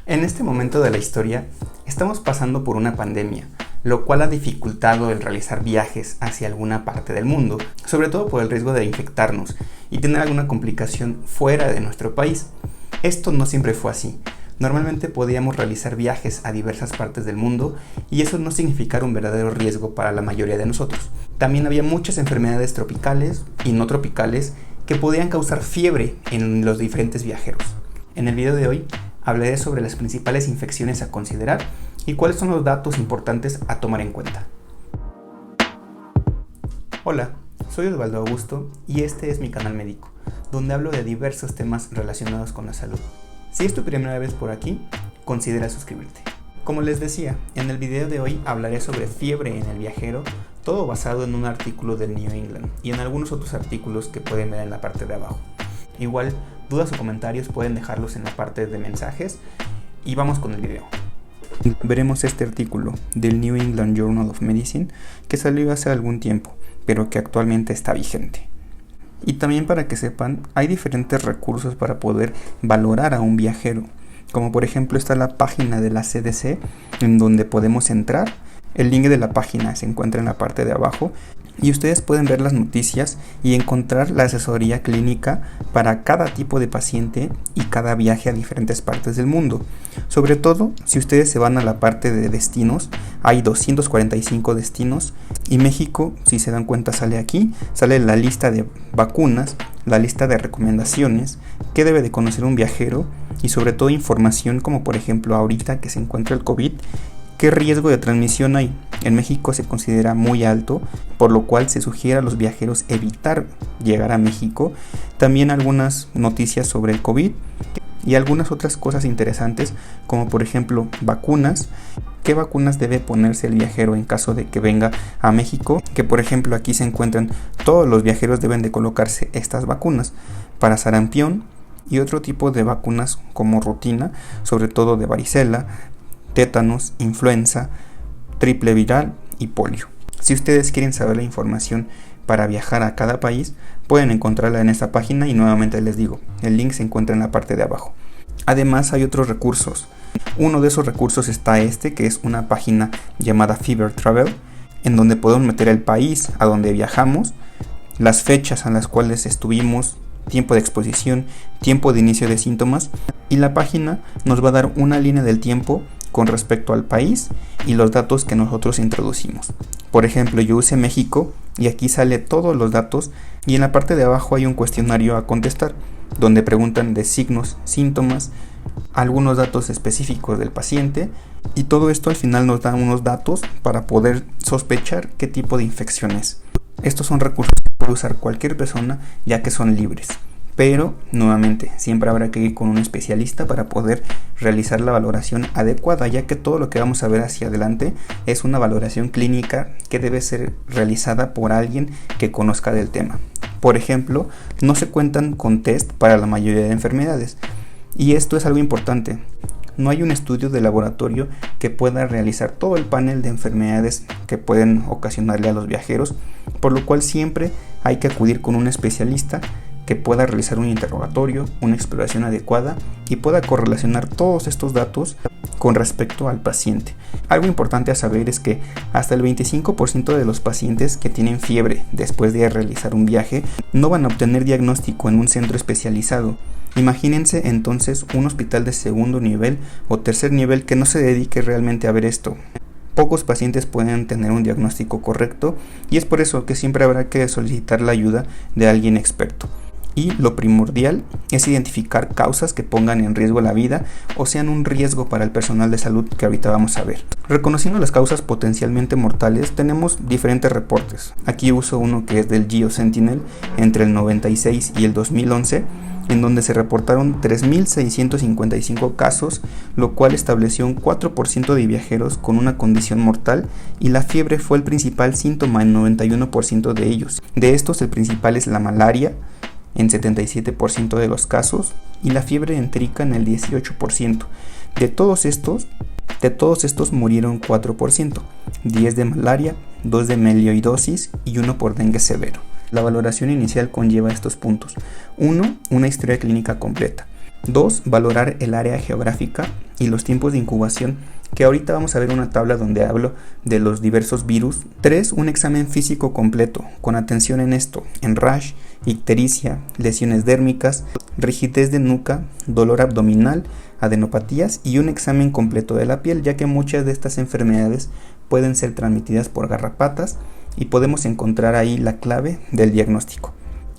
En este momento de la historia, estamos pasando por una pandemia, lo cual ha dificultado el realizar viajes hacia alguna parte del mundo, sobre todo por el riesgo de infectarnos y tener alguna complicación fuera de nuestro país. Esto no siempre fue así. Normalmente podíamos realizar viajes a diversas partes del mundo y eso no significaba un verdadero riesgo para la mayoría de nosotros. También había muchas enfermedades tropicales y no tropicales que podían causar fiebre en los diferentes viajeros. En el video de hoy hablaré sobre las principales infecciones a considerar y cuáles son los datos importantes a tomar en cuenta. Hola, soy Osvaldo Augusto y este es mi canal médico, donde hablo de diversos temas relacionados con la salud. Si es tu primera vez por aquí, considera suscribirte. Como les decía, en el video de hoy hablaré sobre fiebre en el viajero, todo basado en un artículo del New England y en algunos otros artículos que pueden ver en la parte de abajo. Igual, dudas o comentarios pueden dejarlos en la parte de mensajes y vamos con el video. Veremos este artículo del New England Journal of Medicine que salió hace algún tiempo, pero que actualmente está vigente. Y también para que sepan, hay diferentes recursos para poder valorar a un viajero, como por ejemplo está la página de la CDC en donde podemos entrar. El link de la página se encuentra en la parte de abajo y ustedes pueden ver las noticias y encontrar la asesoría clínica para cada tipo de paciente y cada viaje a diferentes partes del mundo. Sobre todo, si ustedes se van a la parte de destinos, hay 245 destinos y México, si se dan cuenta, sale aquí, sale la lista de vacunas, la lista de recomendaciones, qué debe de conocer un viajero y sobre todo información como por ejemplo ahorita que se encuentra el COVID. ¿Qué riesgo de transmisión hay? En México se considera muy alto, por lo cual se sugiere a los viajeros evitar llegar a México. También algunas noticias sobre el COVID y algunas otras cosas interesantes, como por ejemplo vacunas. ¿Qué vacunas debe ponerse el viajero en caso de que venga a México? Que por ejemplo aquí se encuentran todos los viajeros deben de colocarse estas vacunas para sarampión y otro tipo de vacunas como rutina, sobre todo de varicela, tétanos, influenza, triple viral y polio. Si ustedes quieren saber la información para viajar a cada país, pueden encontrarla en esta página y nuevamente les digo, el link se encuentra en la parte de abajo. Además hay otros recursos. Uno de esos recursos está que es una página llamada Fever Travel, en donde podemos meter el país a donde viajamos, las fechas a las cuales estuvimos, tiempo de exposición, tiempo de inicio de síntomas, y la página nos va a dar una línea del tiempo con respecto al país y los datos que nosotros introducimos. Por ejemplo, yo usé México y aquí sale todos los datos y en la parte de abajo hay un cuestionario a contestar donde preguntan de signos, síntomas, algunos datos específicos del paciente y todo esto al final nos da unos datos para poder sospechar qué tipo de infección es. Estos son recursos que puede usar cualquier persona ya que son libres. Pero, nuevamente, siempre habrá que ir con un especialista para poder realizar la valoración adecuada, ya que todo lo que vamos a ver hacia adelante es una valoración clínica que debe ser realizada por alguien que conozca del tema. Por ejemplo, no se cuentan con test para la mayoría de enfermedades, y esto es algo importante. No hay un estudio de laboratorio que pueda realizar todo el panel de enfermedades que pueden ocasionarle a los viajeros, por lo cual siempre hay que acudir con un especialista que pueda realizar un interrogatorio, una exploración adecuada y pueda correlacionar todos estos datos con respecto al paciente. Algo importante a saber es que hasta el 25% de los pacientes que tienen fiebre después de realizar un viaje no van a obtener diagnóstico en un centro especializado. Imagínense entonces un hospital de segundo nivel o tercer nivel que no se dedique realmente a ver esto. Pocos pacientes pueden tener un diagnóstico correcto y es por eso que siempre habrá que solicitar la ayuda de alguien experto. Y lo primordial es identificar causas que pongan en riesgo la vida o sean un riesgo para el personal de salud que ahorita vamos a ver. Reconociendo las causas potencialmente mortales, tenemos diferentes reportes. Aquí uso uno que es del Geo Sentinel entre el 96 y el 2011, en donde se reportaron 3.655 casos, lo cual estableció un 4% de viajeros con una condición mortal y la fiebre fue el principal síntoma en 91% de ellos. De estos, el principal es la malaria, en 77% de los casos y la fiebre entérica en el 18%. De todos estos murieron 4%, 10 de malaria, 2 de melioidosis y 1 por dengue severo. La valoración inicial conlleva estos puntos. 1. Una historia clínica completa. 2. Valorar el área geográfica y los tiempos de incubación, que ahorita vamos a ver una tabla donde hablo de los diversos virus. 3. Un examen físico completo, con atención en esto, en rash, ictericia, lesiones dérmicas, rigidez de nuca, dolor abdominal, adenopatías y un examen completo de la piel, ya que muchas de estas enfermedades pueden ser transmitidas por garrapatas y podemos encontrar ahí la clave del diagnóstico.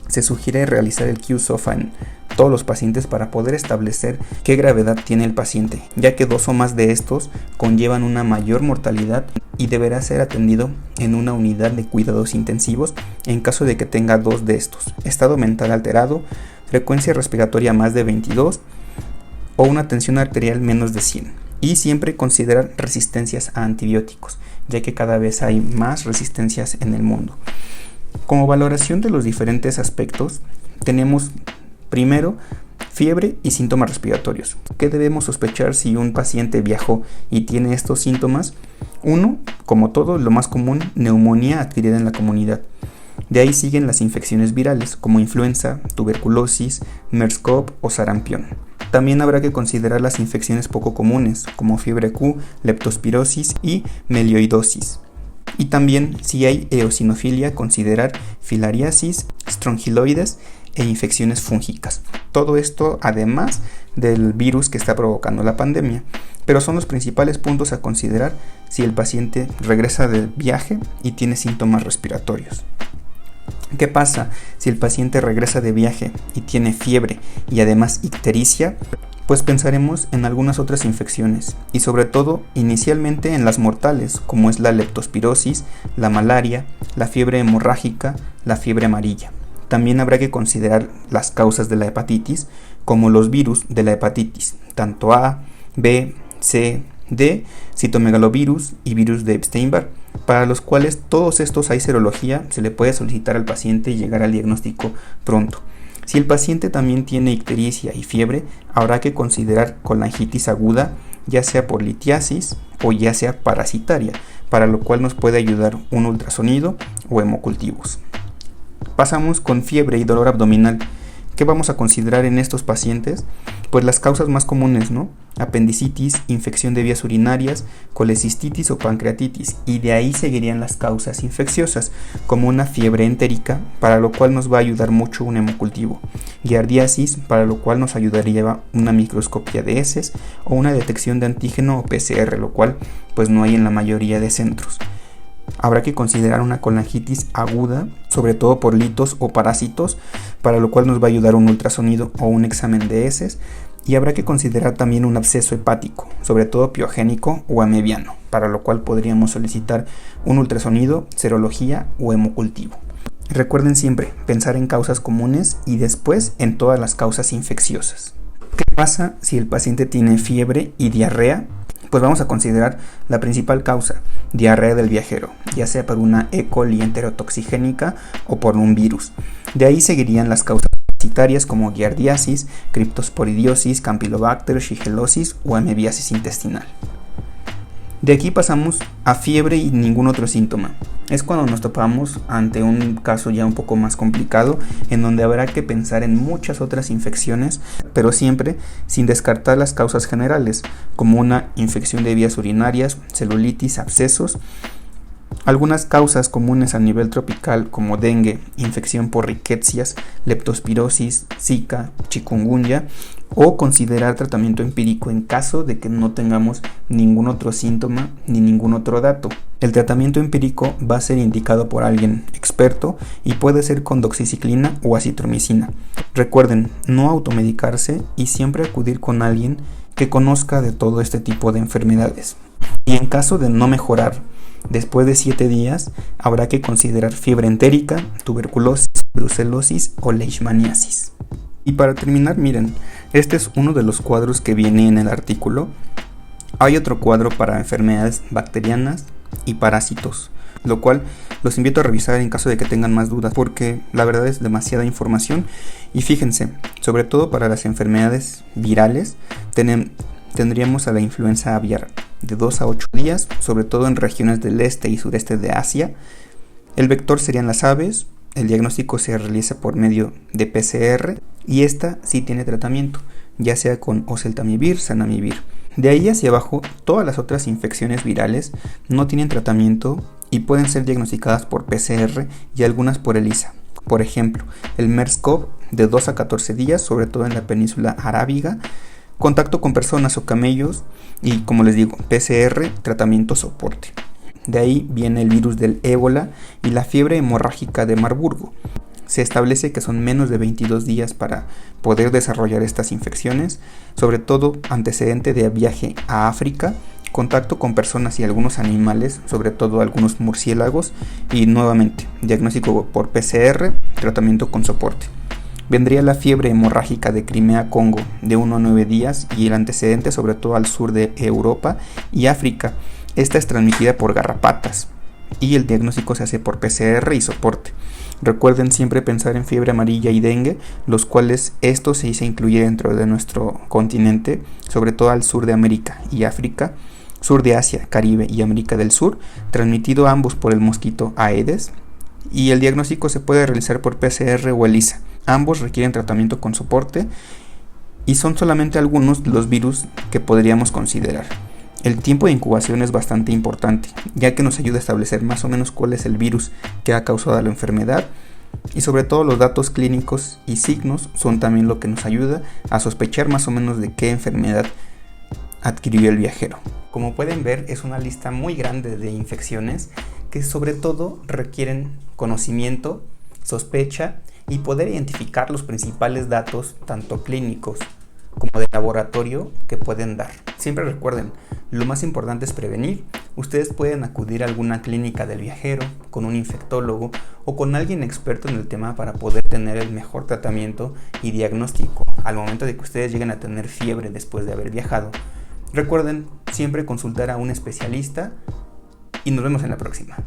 Se sugiere realizar el Q-SOFA en todos los pacientes para poder establecer qué gravedad tiene el paciente, ya que 2 o más de estos conllevan una mayor mortalidad y deberá ser atendido en una unidad de cuidados intensivos en caso de que tenga 2 de estos: estado mental alterado, frecuencia respiratoria más de 22 o una tensión arterial menos de 100. Y siempre considerar resistencias a antibióticos, ya que cada vez hay más resistencias en el mundo. Como valoración de los diferentes aspectos, tenemos primero fiebre y síntomas respiratorios. ¿Qué debemos sospechar si un paciente viajó y tiene estos síntomas? 1. Como todo, lo más común, neumonía adquirida en la comunidad. De ahí siguen las infecciones virales como influenza, tuberculosis, MERS-CoV o sarampión. También habrá que considerar las infecciones poco comunes como fiebre Q, leptospirosis y melioidosis. Y también, si hay eosinofilia, considerar filariasis, strongyloides e infecciones fúngicas. Todo esto además del virus que está provocando la pandemia. Pero son los principales puntos a considerar si el paciente regresa de viaje y tiene síntomas respiratorios. ¿Qué pasa si el paciente regresa de viaje y tiene fiebre y además ictericia? Pues pensaremos en algunas otras infecciones y sobre todo inicialmente en las mortales, como es la leptospirosis, la malaria, la fiebre hemorrágica, la fiebre amarilla. También habrá que considerar las causas de la hepatitis, como los virus de la hepatitis, tanto A, B, C, D, citomegalovirus y virus de Epstein-Barr, para los cuales todos estos hay serología, se le puede solicitar al paciente y llegar al diagnóstico pronto. Si el paciente también tiene ictericia y fiebre, habrá que considerar colangitis aguda, ya sea por litiasis o ya sea parasitaria, para lo cual nos puede ayudar un ultrasonido o hemocultivos. Pasamos con fiebre y dolor abdominal. ¿Qué vamos a considerar en estos pacientes? Pues las causas más comunes, ¿no? Apendicitis, infección de vías urinarias, colecistitis o pancreatitis, y de ahí seguirían las causas infecciosas, como una fiebre entérica, para lo cual nos va a ayudar mucho un hemocultivo, giardiasis, para lo cual nos ayudaría una microscopía de heces o una detección de antígeno o PCR, lo cual pues no hay en la mayoría de centros. Habrá que considerar una colangitis aguda, sobre todo por litos o parásitos, para lo cual nos va a ayudar un ultrasonido o un examen de heces, y habrá que considerar también un absceso hepático, sobre todo piogénico o amebiano, para lo cual podríamos solicitar un ultrasonido, serología o hemocultivo. Recuerden siempre pensar en causas comunes y después en todas las causas infecciosas. ¿Qué pasa si el paciente tiene fiebre y diarrea? Pues vamos a considerar la principal causa, diarrea del viajero, ya sea por una E. coli enterotoxigénica o por un virus. De ahí seguirían las causas parasitarias como giardiasis, cryptosporidiosis, campylobacter, shigellosis o amebiasis intestinal. De aquí pasamos a fiebre y ningún otro síntoma. Es cuando nos topamos ante un caso ya un poco más complicado, en donde habrá que pensar en muchas otras infecciones, pero siempre sin descartar las causas generales, como una infección de vías urinarias, celulitis, abscesos. Algunas causas comunes a nivel tropical como dengue, infección por riquecias, leptospirosis, zika, chikungunya, o considerar tratamiento empírico en caso de que no tengamos ningún otro síntoma ni ningún otro dato. El tratamiento empírico va a ser indicado por alguien experto y puede ser con doxiciclina o acitromicina. Recuerden, no automedicarse y siempre acudir con alguien que conozca de todo este tipo de enfermedades. Y en caso de no mejorar, después de 7 días, habrá que considerar fiebre entérica, tuberculosis, brucelosis o leishmaniasis. Y para terminar, miren, este es uno de los cuadros que viene en el artículo. Hay otro cuadro para enfermedades bacterianas y parásitos, lo cual los invito a revisar en caso de que tengan más dudas, porque la verdad es demasiada información. Y fíjense, sobre todo para las enfermedades virales, tendríamos a la influenza aviar de 2 a 8 días, sobre todo en regiones del este y sureste de Asia. El vector serían las aves. El diagnóstico se realiza por medio de PCR y esta sí tiene tratamiento. ya sea con oseltamivir, zanamivir. De ahí hacia abajo, todas las otras infecciones virales no tienen tratamiento y pueden ser diagnosticadas por PCR y algunas por ELISA. Por ejemplo, el MERS-CoV de 2 a 14 días, sobre todo en la península arábiga, contacto con personas o camellos y, como les digo, PCR, tratamiento soporte. De ahí viene el virus del ébola y la fiebre hemorrágica de Marburgo. Se establece que son menos de 22 días para poder desarrollar estas infecciones, sobre todo antecedente de viaje a África, contacto con personas y algunos animales, sobre todo algunos murciélagos, y nuevamente diagnóstico por PCR, tratamiento con soporte. Vendría la fiebre hemorrágica de Crimea-Congo de 1 a 9 días y el antecedente sobre todo al sur de Europa y África. Esta es transmitida por garrapatas y el diagnóstico se hace por PCR y soporte. Recuerden siempre pensar en fiebre amarilla y dengue, los cuales estos sí se incluye dentro de nuestro continente, sobre todo al sur de América y África, sur de Asia, Caribe y América del Sur, transmitido ambos por el mosquito Aedes, y el diagnóstico se puede realizar por PCR o ELISA. Ambos requieren tratamiento con soporte y son solamente algunos de los virus que podríamos considerar. El tiempo de incubación es bastante importante, ya que nos ayuda a establecer más o menos cuál es el virus que ha causado la enfermedad, y sobre todo los datos clínicos y signos son también lo que nos ayuda a sospechar más o menos de qué enfermedad adquirió el viajero. Como pueden ver, es una lista muy grande de infecciones que sobre todo requieren conocimiento, sospecha y poder identificar los principales datos tanto clínicos como de laboratorio que pueden dar. Siempre recuerden, lo más importante es prevenir. Ustedes pueden acudir a alguna clínica del viajero, con un infectólogo o con alguien experto en el tema para poder tener el mejor tratamiento y diagnóstico al momento de que ustedes lleguen a tener fiebre después de haber viajado. Recuerden siempre consultar a un especialista y nos vemos en la próxima.